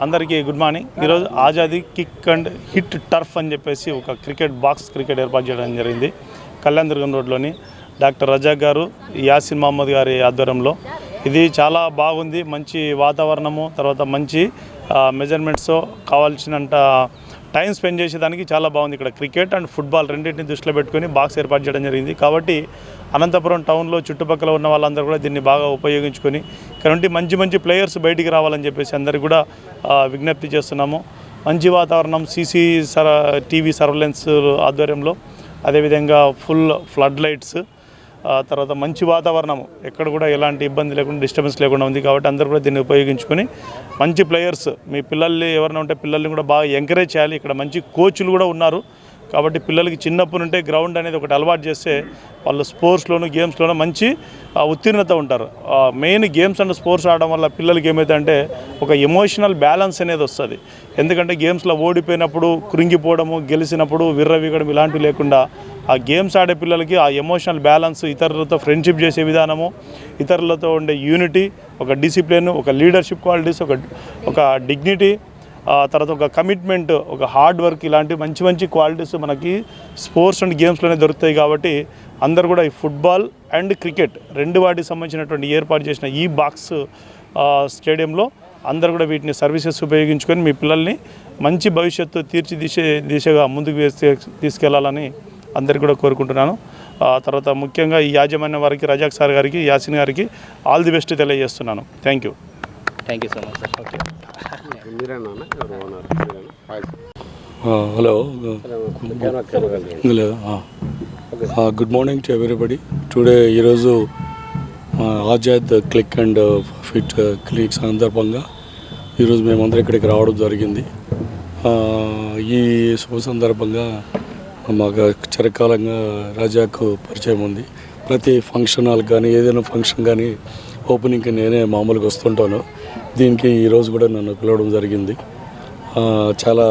అందరికీ good morning. ఈరోజు Azadi kick and hit turf అని చెప్పేసి ఒక క్రికెట్ ఏర్పాటు చేయడం జరిగింది. కళ్యాణదుర్గం రోడ్లోని డాక్టర్ రజాక్ గారు, యాసిన్ మహమ్మద్ గారి ఆధ్వర్యంలో. ఇది చాలా బాగుంది. మంచి వాతావరణము, తర్వాత మంచి మెజర్మెంట్స్, కావాల్సినంత టైం స్పెండ్ చేసేదానికి చాలా బాగుంది. ఇక్కడ క్రికెట్ అండ్ ఫుట్బాల్ రెండింటిని దృష్టిలో పెట్టుకొని బాక్స్ ఏర్పాటు చేయడం జరిగింది. కాబట్టి అనంతపురం టౌన్లో చుట్టుపక్కల ఉన్న వాళ్ళందరూ కూడా దీన్ని బాగా ఉపయోగించుకొని ఇక్కడ నుండి మంచి ప్లేయర్స్ బయటికి రావాలని చెప్పేసి అందరికీ కూడా విజ్ఞప్తి చేస్తున్నాము. మంచి వాతావరణం, టీవీ సర్వేలెన్స్ ఆధ్వర్యంలో, అదేవిధంగా ఫుల్ ఫ్లడ్ లైట్స్, తర్వాత మంచి వాతావరణం, ఎక్కడ కూడా ఎలాంటి ఇబ్బంది లేకుండా, డిస్టర్బెన్స్ లేకుండా ఉంది. కాబట్టి అందరూ కూడా దీన్ని ఉపయోగించుకొని మంచి ప్లేయర్స్, మీ పిల్లల్ని ఎవరైనా ఉంటే పిల్లల్ని కూడా బాగా ఎంకరేజ్ చేయాలి. ఇక్కడ మంచి కోచ్లు కూడా ఉన్నారు. కాబట్టి పిల్లలకి చిన్నప్పటి నుండే గ్రౌండ్ అనేది ఒకటి అలవాటు చేస్తే వాళ్ళు స్పోర్ట్స్లోను, గేమ్స్లోనూ మంచి ఉత్తీర్ణత ఉంటారు. మెయిన్ గేమ్స్ అండ్ స్పోర్ట్స్ ఆడడం వల్ల పిల్లలకి ఏమైందంటే ఒక ఎమోషనల్ బ్యాలెన్స్ అనేది వస్తుంది. ఎందుకంటే గేమ్స్లో ఓడిపోయినప్పుడు కృంగిపోవడము, గెలిచినప్పుడు విర్రవీగడం ఇలాంటివి లేకుండా ఆ గేమ్స్ ఆడే పిల్లలకి ఆ ఎమోషనల్ బ్యాలెన్స్, ఇతరులతో ఫ్రెండ్షిప్ చేసే విధానము, ఇతరులతో ఉండే యూనిటీ, ఒక డిసిప్లిన్, ఒక లీడర్షిప్ క్వాలిటీస్, ఒక డిగ్నిటీ, తర్వాత ఒక కమిట్మెంట్, ఒక హార్డ్ వర్క్, ఇలాంటి మంచి క్వాలిటీస్ మనకి స్పోర్ట్స్ అండ్ గేమ్స్లోనే దొరుకుతాయి. కాబట్టి అందరూ కూడా ఈ ఫుట్బాల్ అండ్ క్రికెట్ రెండు వాటికి సంబంధించినటువంటి ఏర్పాటు చేసిన ఈ బాక్స్ స్టేడియంలో అందరూ కూడా వీటిని సర్వీసెస్ ఉపయోగించుకొని మీ పిల్లల్ని మంచి భవిష్యత్తు దిశగా ముందుకు తీసుకెళ్లాలని అందరికీ కూడా కోరుకుంటున్నాను. తర్వాత ముఖ్యంగా ఈ యాజమాన్య వారికి, రజాక్ సార్ గారికి, యాసిన్ గారికి ఆల్ ది బెస్ట్ తెలియజేస్తున్నాను. Thank you so much sir. Okay. Hello, good morning to everybody. Today ఈరోజు Azad click and fit click సందర్భంగా ఈరోజు మేమందరం ఇక్కడికి రావడం జరిగింది. ఈ శుభ సందర్భంగా మాకు చిరకాలంగా రజాక్ పరిచయం ఉంది. ప్రతి ఫంక్షన్ హాల్ కానీ, ఏదైనా ఫంక్షన్ కానీ ఓపెనింగ్కి నేనే మామూలుగా వస్తుంటాను. దీనికి ఈరోజు కూడా నన్ను పిలవడం జరిగింది. చాలా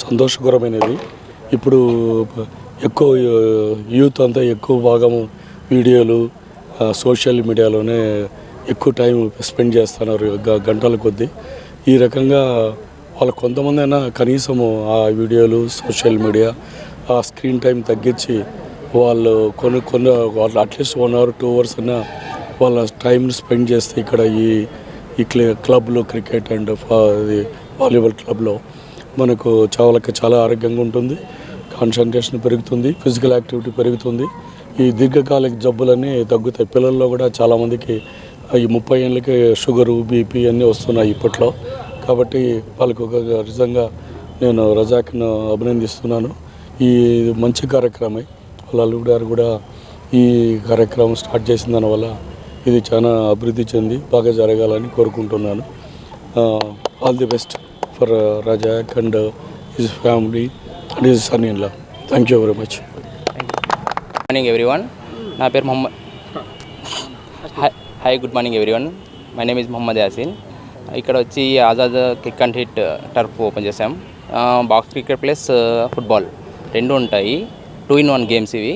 సంతోషకరమైనది. ఇప్పుడు ఎక్కువ యూత్ అంతా ఎక్కువ భాగం వీడియోలు, సోషల్ మీడియాలోనే ఎక్కువ టైం స్పెండ్ చేస్తున్నారు గంటల కొద్దీ. ఈ రకంగా వాళ్ళ కొంతమంది అయినా కనీసము ఆ వీడియోలు, సోషల్ మీడియా, ఆ స్క్రీన్ టైం తగ్గించి వాళ్ళు కొన్ని అట్లీస్ట్ 1 hour 2 hours అయినా వాళ్ళ టైం స్పెండ్ చేస్తే ఇక్కడ ఈ క్లబ్లో, క్రికెట్ అండ్ వాలీబాల్ క్లబ్లో మనకు చాలా ఆరోగ్యంగా ఉంటుంది. కాన్సన్ట్రేషన్ పెరుగుతుంది, ఫిజికల్ యాక్టివిటీ పెరుగుతుంది. ఈ దీర్ఘకాలిక జబ్బులన్నీ తగ్గుతాయి. పిల్లల్లో కూడా చాలామందికి ఈ 30 ఏళ్ళకి షుగరు, బీపీ అన్నీ వస్తున్నాయి ఇప్పట్లో. కాబట్టి వాళ్ళకు ఒక నిజంగా నేను రజాక్ను అభినందిస్తున్నాను. ఈ మంచి కార్యక్రమం వాళ్ళ అల్లుడు గారు కూడా ఈ కార్యక్రమం స్టార్ట్ చేసిన దానివల్ల ఇది చాలా అభివృద్ధి చెంది బాగా జరగాలని కోరుకుంటున్నాను. All the best for Razak and his family and his son in law. Thank you very much. Morning everyone. నా పేరు Mohammed. Hi, good morning everyone. My name is Mohammed Yasin. ఇక్కడ వచ్చి Azad kick and hit turf open చేసాం. బాక్స్ క్రికెట్ ప్లస్ ఫుట్బాల్ రెండు ఉంటాయి. 2-in-1 games ఇవి.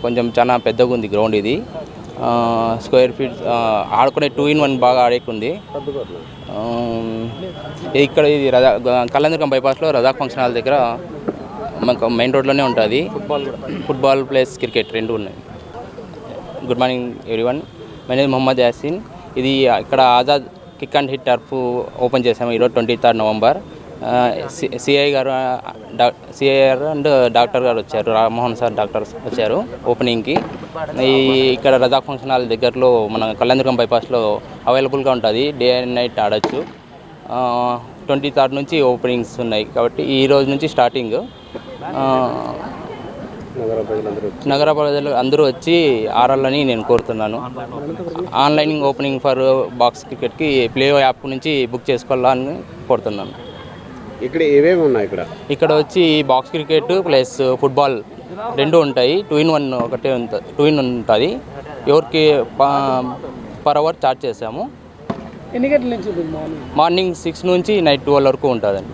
కొంచెం చాలా పెద్దగా ఉంది గ్రౌండ్. ఇది స్క్వేర్ ఫీట్ ఆడుకునే 2-in-1 బాగా ఆడేకుంది. ఇక్కడ ఇది కళ్యాణదుర్గం బైపాస్లో రజాక్ ఫంక్షన్ హాల్ దగ్గర మనకు మెయిన్ రోడ్లోనే ఉంటుంది. ఫుట్బాల్ ప్లస్ క్రికెట్ రెండు ఉన్నాయి. Good morning everyone. My name Mohammed Yasin. ఇది ఇక్కడ Azad kick and hit turf open చేసాము ఈరోజు 23rd November. సిఐ గారు అండ్ డాక్టర్ గారు వచ్చారు, రామ్మోహన్ సార్ డాక్టర్ వచ్చారు ఓపెనింగ్కి. ఇక్కడ రజాక్ ఫంక్షన్ హాల్ దగ్గరలో మన కళ్యాణదుర్గం బైపాస్లో అవైలబుల్గా ఉంటుంది. డే అండ్ నైట్ ఆడచ్చు. 23rd నుంచి ఓపెనింగ్స్ ఉన్నాయి. కాబట్టి ఈ రోజు నుంచి స్టార్టింగ్. నగర ప్రజలు అందరూ వచ్చి ఆడాలని నేను కోరుతున్నాను. ఆన్లైన్ ఓపెనింగ్ ఫర్ బాక్స్ క్రికెట్కి ప్లే యాప్ నుంచి బుక్ చేసుకోవాలని కోరుతున్నాను. ఇక్కడ ఏవేవి ఉన్నాయి? ఇక్కడ వచ్చి బాక్స్ క్రికెట్ ప్లస్ ఫుట్బాల్ రెండు ఉంటాయి. 2-in-1 ఒకటే ఉంటుంది. 2-in-1 ఉంటుంది. ఎవరికి పర్ అవర్ చార్జ్ చేసాము. ఎన్ని గంటల నుంచి? మార్నింగ్ 6 నుంచి నైట్ 12 వరకు ఉంటుందండి.